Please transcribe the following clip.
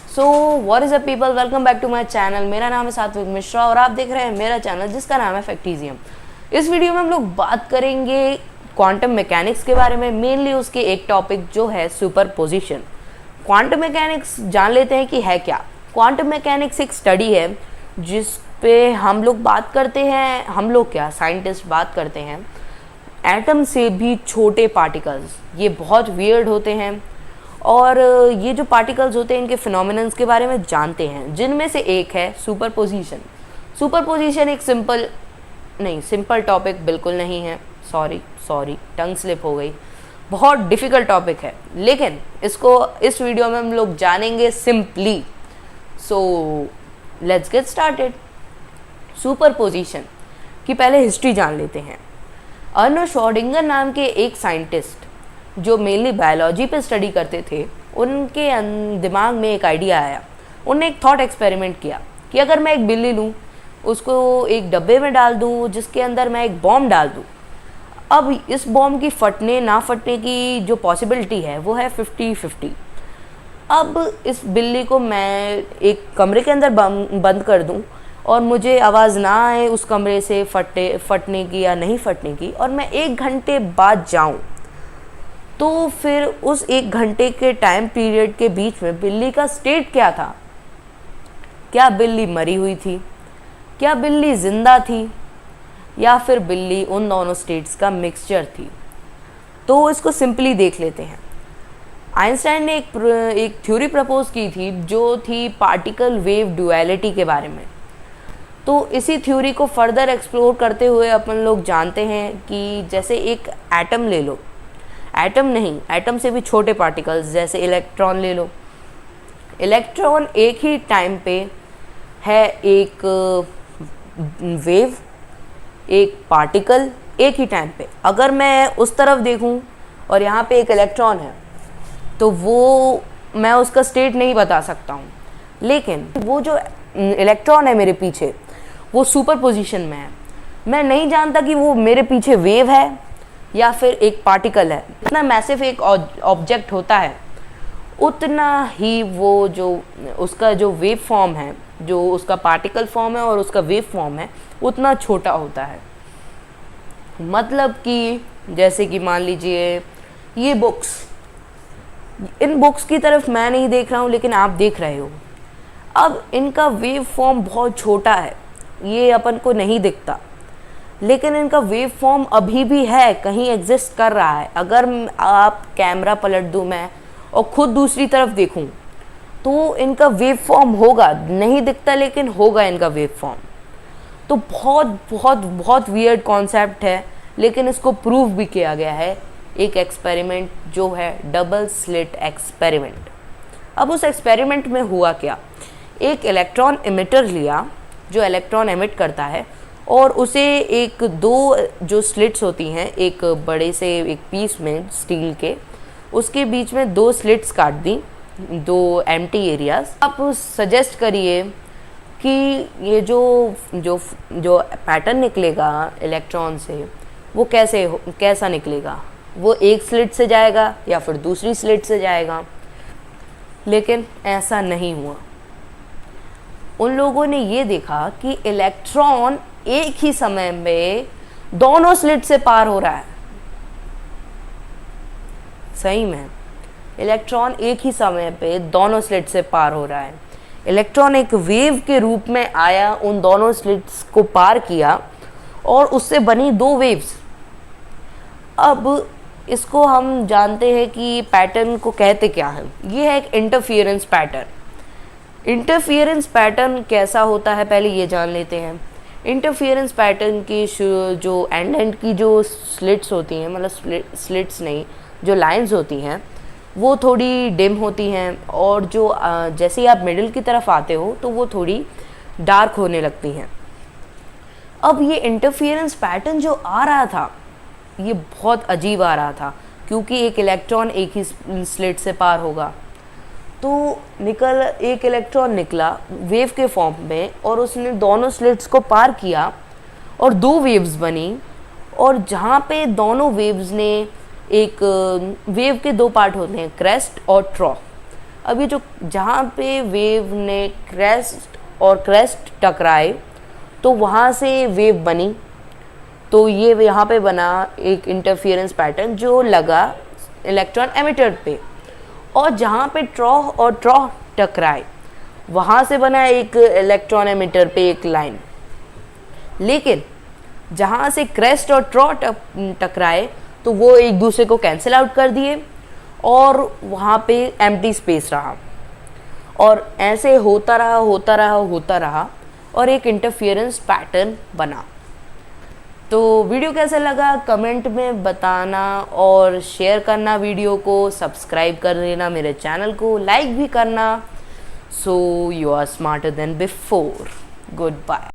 So what is up people, welcome back to my channel. मेरा नाम है सात्विक मिश्रा और आप देख रहे हैं मेरा चैनल जिसका नाम है फैक्टिजियम। इस वीडियो में हम लोग बात करेंगे क्वांटम मैकेनिक्स के बारे में, मेनली उसके एक टॉपिक जो है सुपरपोजिशन। क्वांटम मैकेनिक्स जान लेते हैं कि है क्या। क्वांटम मैकेनिक्स एक स्टडी है जिस पे हम लोग बात करते हैं, हम लोग क्या साइंटिस्ट बात करते हैं एटम से भी छोटे पार्टिकल्स। ये बहुत वियर्ड होते हैं और ये जो पार्टिकल्स होते हैं इनके फिनोमिनन्स के बारे में जानते हैं, जिनमें से एक है सुपरपोजिशन। सुपरपोजिशन एक सिंपल टॉपिक बिल्कुल नहीं है। सॉरी टंग स्लिप हो गई। बहुत डिफ़िकल्ट टॉपिक है, लेकिन इसको इस वीडियो में हम लोग जानेंगे simply. So let's get started. Superposition की पहले हिस्ट्री जान लेते हैं। अर्नस्ट श्रोडिंगर नाम के एक साइंटिस्ट जो मेनली बायोलॉजी पे स्टडी करते थे, उनके दिमाग में एक आइडिया आया। उन्होंने एक थॉट एक्सपेरिमेंट किया कि अगर मैं एक बिल्ली लूँ, उसको एक डब्बे में डाल दूँ जिसके अंदर मैं एक बॉम्ब डाल दूँ। अब इस बॉम्ब की फटने ना फटने की जो पॉसिबिलिटी है वो है 50-50। अब इस बिल्ली को मैं एक कमरे के अंदर बंद कर दूँ और मुझे आवाज़ ना आए उस कमरे से फटने की या नहीं फटने की, और मैं 1 घंटे बाद जाऊँ, तो फिर उस 1 घंटे के टाइम पीरियड के बीच में बिल्ली का स्टेट क्या था? क्या बिल्ली मरी हुई थी, क्या बिल्ली जिंदा थी, या फिर बिल्ली उन दोनों स्टेट्स का मिक्सचर थी? तो इसको सिंपली देख लेते हैं। आइंस्टाइन ने एक थ्योरी प्रपोज की थी जो थी पार्टिकल वेव ड्यूअलिटी के बारे में। तो इसी थ्योरी को फर्दर एक्सप्लोर करते हुए अपन लोग जानते हैं कि जैसे एक एटम ले लो, एटम नहीं, एटम से भी छोटे पार्टिकल्स जैसे इलेक्ट्रॉन ले लो। इलेक्ट्रॉन एक ही टाइम पे है एक वेव, एक पार्टिकल एक ही टाइम पे। अगर मैं उस तरफ देखूं और यहाँ पे एक इलेक्ट्रॉन है तो वो मैं उसका स्टेट नहीं बता सकता हूँ, लेकिन वो जो इलेक्ट्रॉन है मेरे पीछे वो सुपरपोजिशन में है। मैं नहीं जानता कि वो मेरे पीछे वेव है या फिर एक पार्टिकल है। इतना मैसिव एक ऑब्जेक्ट होता है उतना ही वो जो उसका जो वेव फॉर्म है, जो उसका पार्टिकल फॉर्म है और उसका वेव फॉर्म है, उतना छोटा होता है। मतलब कि जैसे कि मान लीजिए ये बुक्स, इन बुक्स की तरफ मैं नहीं देख रहा हूँ लेकिन आप देख रहे हो। अब इनका वेव फॉर्म बहुत छोटा है, ये अपन को नहीं दिखता, लेकिन इनका वेव फॉर्म अभी भी है, कहीं एग्जिस्ट कर रहा है। अगर आप कैमरा पलट दूँ मैं और ख़ुद दूसरी तरफ देखूँ तो इनका वेव फॉर्म होगा, नहीं दिखता लेकिन होगा इनका वेव फॉर्म। तो बहुत बहुत बहुत वियर्ड कॉन्सेप्ट है, लेकिन इसको प्रूव भी किया गया है एक एक्सपेरिमेंट जो है डबल स्लिट एक्सपेरिमेंट। अब उस एक्सपेरिमेंट में हुआ क्या, एक इलेक्ट्रॉन इमिटर लिया जो इलेक्ट्रॉन एमिट करता है, और उसे एक दो जो स्लिट्स होती हैं एक बड़े से एक पीस में स्टील के, उसके बीच में 2 स्लिट्स काट दी, 2 एम्प्टी एरियाज। आप सजेस्ट करिए कि ये जो पैटर्न निकलेगा इलेक्ट्रॉन से वो कैसा निकलेगा? वो एक स्लिट से जाएगा या फिर दूसरी स्लिट से जाएगा? लेकिन ऐसा नहीं हुआ। उन लोगों ने ये देखा कि इलेक्ट्रॉन एक ही समय में दोनों स्लिट से पार हो रहा है। सही में इलेक्ट्रॉन एक ही समय पे दोनों स्लिट से पार हो रहा है। इलेक्ट्रॉन एक वेव के रूप में आया, उन दोनों स्लिट्स को पार किया और उससे बनी 2 वेव्स। अब इसको हम जानते हैं कि पैटर्न को कहते क्या है। ये है एक इंटरफियरेंस पैटर्न। इंटरफियरेंस पैटर्न कैसा होता है पहले ये जान लेते हैं। इंटरफियरेंस पैटर्न की जो एंड की जो स्लिट्स होती हैं, मतलब स्लिट्स नहीं, जो लाइंस होती हैं वो थोड़ी डिम होती हैं, और जो जैसे ही आप मिडिल की तरफ आते हो तो वो थोड़ी डार्क होने लगती हैं। अब ये इंटरफियरेंस पैटर्न जो आ रहा था ये बहुत अजीब आ रहा था, क्योंकि एक इलेक्ट्रॉन एक ही स्लिट से पार होगा। तो एक इलेक्ट्रॉन निकला वेव के फॉर्म में और उसने दोनों स्लिट्स को पार किया और 2 वेव्स बनी, और जहाँ पे दोनों वेव्स ने एक वेव के 2 पार्ट होते हैं, क्रेस्ट और ट्रॉ। अब ये जो जहाँ पे वेव ने क्रेस्ट टकराए तो वहाँ से वेव बनी, तो ये यहाँ पे बना एक इंटरफियरेंस पैटर्न जो लगा इलेक्ट्रॉन एमिटर पे, और जहाँ पे ट्रॉ टकराए वहाँ से बना एक इलेक्ट्रॉन एमिटर पे एक लाइन। लेकिन जहाँ से क्रेस्ट और ट्रॉ टकराए तो वो एक दूसरे को कैंसिल आउट कर दिए और वहाँ पे एम्प्टी स्पेस रहा, और ऐसे होता रहा और एक इंटरफियरेंस पैटर्न बना। तो वीडियो कैसा लगा कमेंट में बताना, और शेयर करना, वीडियो को सब्सक्राइब कर लेना, मेरे चैनल को लाइक भी करना। So you are smarter than before. Good bye.